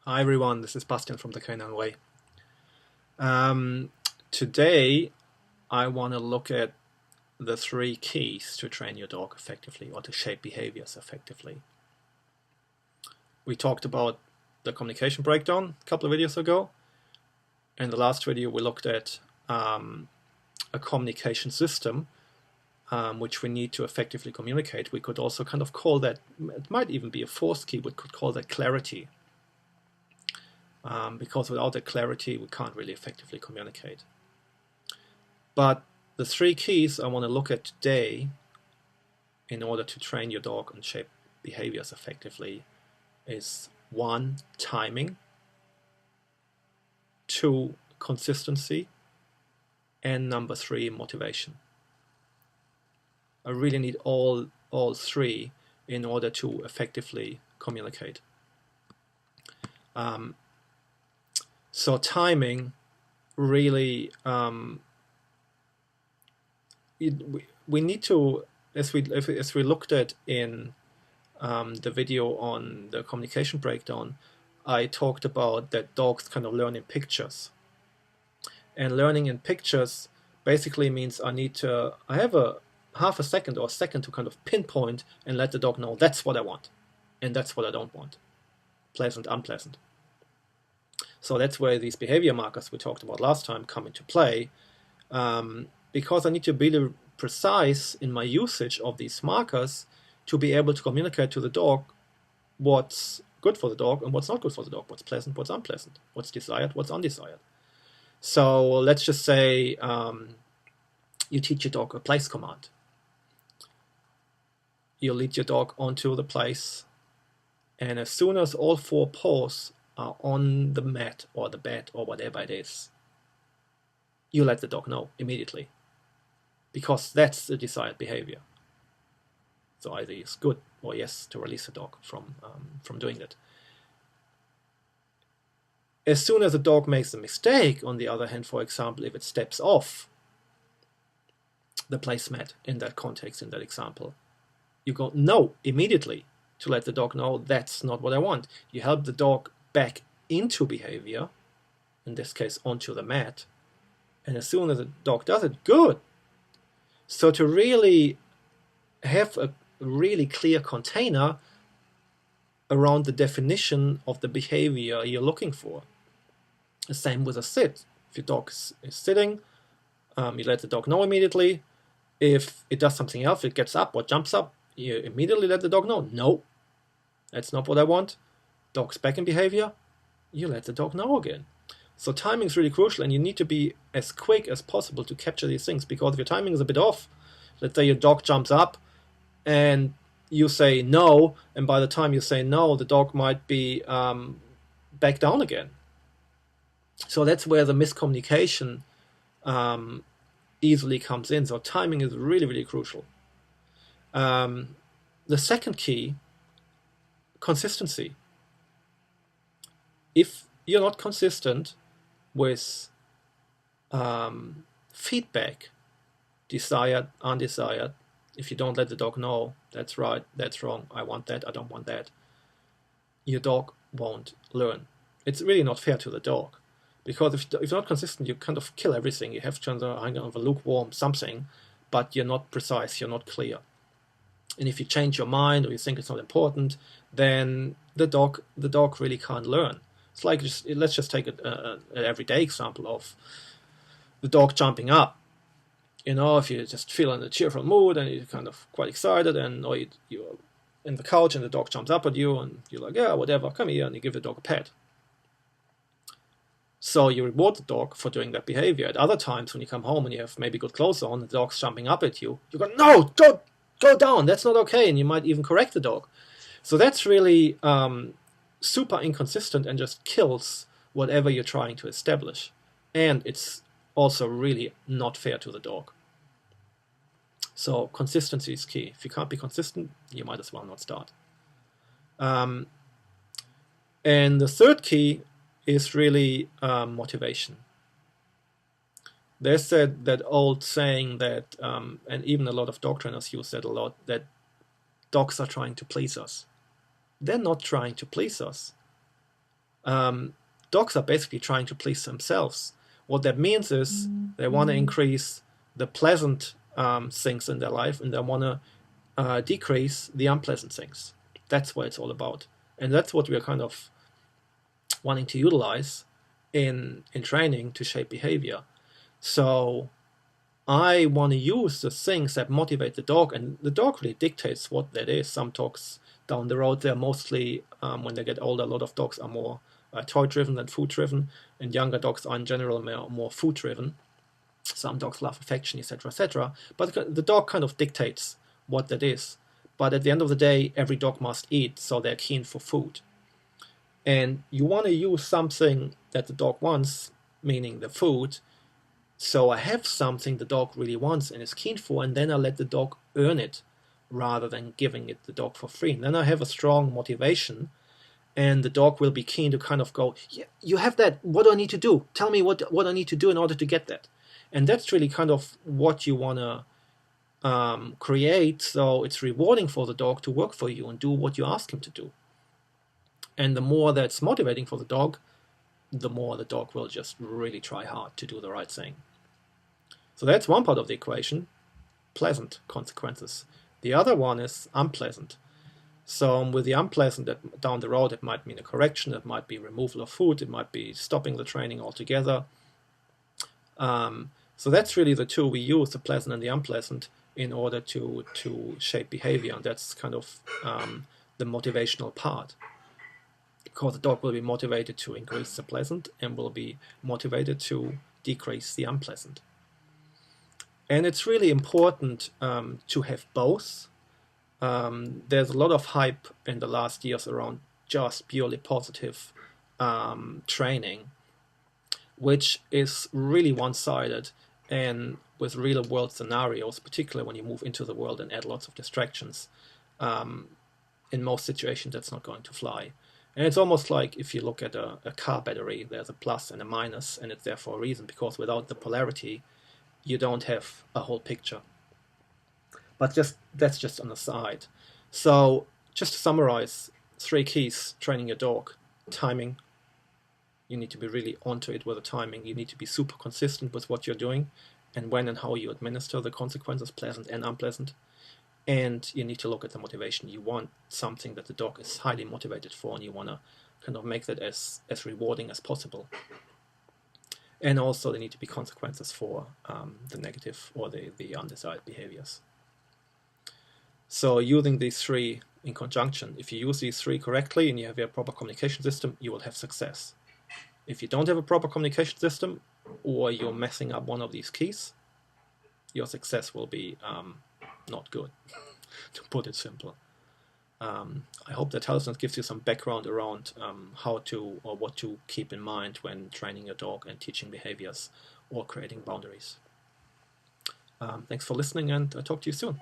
Hi everyone, this is Bastian from the Canine Way. Today I want to look at the 3 keys to train your dog effectively or to shape behaviors effectively. We talked about the communication breakdown a couple of videos ago. In the last video we looked at a communication system which we need to effectively communicate. We could also kind of call that, it might even be a 4th key, we could call that clarity. Because without that clarity we can't really effectively communicate. But the 3 keys I want to look at today in order to train your dog and shape behaviors effectively is 1, timing, 2, consistency, and number 3, motivation. I really need all 3 in order to effectively communicate. So timing really, we need to, as we looked at in the video on the communication breakdown, I talked about that dogs kind of learn in pictures. And learning in pictures basically means I have a half a second or a second to kind of pinpoint and let the dog know that's what I want and that's what I don't want. Pleasant, unpleasant. So that's where these behavior markers we talked about last time come into play, because I need to be really precise in my usage of these markers to be able to communicate to the dog what's good for the dog and what's not good for the dog, what's pleasant, what's unpleasant, what's desired, what's undesired. So let's just say you teach your dog a place command. You lead your dog onto the place, and as soon as all 4 paws are on the mat or the bed or whatever it is, you let the dog know immediately, because that's the desired behavior. So either it's good or yes to release the dog from doing that. As soon as the dog makes a mistake, on the other hand, for example, if it steps off the placemat in that context, in that example, you go no immediately to let the dog know that's not what I want. You help the dog back into behavior, in this case onto the mat, and as soon as the dog does it, good. So to really have a really clear container around the definition of the behavior you're looking for. The same with a sit. If your dog is sitting, you let the dog know immediately. If it does something else, it gets up or jumps up, you immediately let the dog know, no, that's not what I want. Dog's back in behavior, you let the dog know again. So timing is really crucial, and you need to be as quick as possible to capture these things, because if your timing is a bit off, let's say your dog jumps up and you say no, and by the time you say no, the dog might be back down again. So that's where the miscommunication easily comes in. So timing is really, really crucial. The second key, consistency. If you're not consistent with feedback, desired, undesired, if you don't let the dog know that's right, that's wrong, I want that, I don't want that, your dog won't learn. It's really not fair to the dog, because if you're not consistent, you kind of kill everything. You have kind of a lukewarm something, but you're not precise, you're not clear. And if you change your mind or you think it's not important, then the dog really can't learn. It's like, let's just take an everyday example of the dog jumping up. You know, if you just feel in a cheerful mood and you're kind of quite excited, and or you're in the couch and the dog jumps up at you and you're like, yeah, whatever, come here, and you give the dog a pet. So you reward the dog for doing that behavior. At other times, when you come home and you have maybe good clothes on, the dog's jumping up at you, you go, no, go down, that's not okay, and you might even correct the dog. So that's really super inconsistent and just kills whatever you're trying to establish. And it's also really not fair to the dog. So consistency is key. If you can't be consistent, you might as well not start. And the third key is really motivation. There's that old saying that, and even a lot of dog trainers use that a lot, that dogs are trying to please us. They're not trying to please us. Dogs are basically trying to please themselves. What that means is they want to increase the pleasant things in their life, and they want to decrease the unpleasant things. That's what it's all about. And that's what we're kind of wanting to utilize in training to shape behavior. So I want to use the things that motivate the dog, and the dog really dictates what that is. Some dogs down the road, they're mostly, when they get older, a lot of dogs are more toy-driven than food-driven, and younger dogs are in general more food-driven. Some dogs love affection, etc., etc. But the dog kind of dictates what that is. But at the end of the day, every dog must eat, so they're keen for food. And you want to use something that the dog wants, meaning the food. So I have something the dog really wants and is keen for, and then I let the dog earn it rather than giving it the dog for free. And then I have a strong motivation, and the dog will be keen to kind of go, yeah, you have that, what do I need to do? Tell me what I need to do in order to get that. And that's really kind of what you want to create, so it's rewarding for the dog to work for you and do what you ask him to do. And the more that's motivating for the dog, the more the dog will just really try hard to do the right thing. So that's one part of the equation, pleasant consequences. The other one is unpleasant. So with the unpleasant, that down the road, it might mean a correction, it might be removal of food, it might be stopping the training altogether. So that's really the two we use, the pleasant and the unpleasant, in order to shape behavior. And that's kind of the motivational part. Because the dog will be motivated to increase the pleasant and will be motivated to decrease the unpleasant. And it's really important to have both. There's a lot of hype in the last years around just purely positive training, which is really one-sided and with real-world scenarios, particularly when you move into the world and add lots of distractions. In most situations, that's not going to fly. And it's almost like if you look at a car battery, there's a plus and a minus, and it's there for a reason, because without the polarity, you don't have a whole picture. But that's just on the side. So just to summarize, 3 keys training your dog. Timing. You need to be really onto it with the timing. You need to be super consistent with what you're doing and when and how you administer the consequences, pleasant and unpleasant. And you need to look at the motivation. You want something that the dog is highly motivated for, and you want to kind of make that as rewarding as possible. And also there need to be consequences for the negative or the undesired behaviors. So using these 3 in conjunction, if you use these 3 correctly and you have a proper communication system, you will have success. If you don't have a proper communication system, or you're messing up one of these keys, your success will be not good, to put it simple. I hope that helps and gives you some background around how to or what to keep in mind when training your dog and teaching behaviors or creating boundaries. Thanks for listening, and I'll talk to you soon.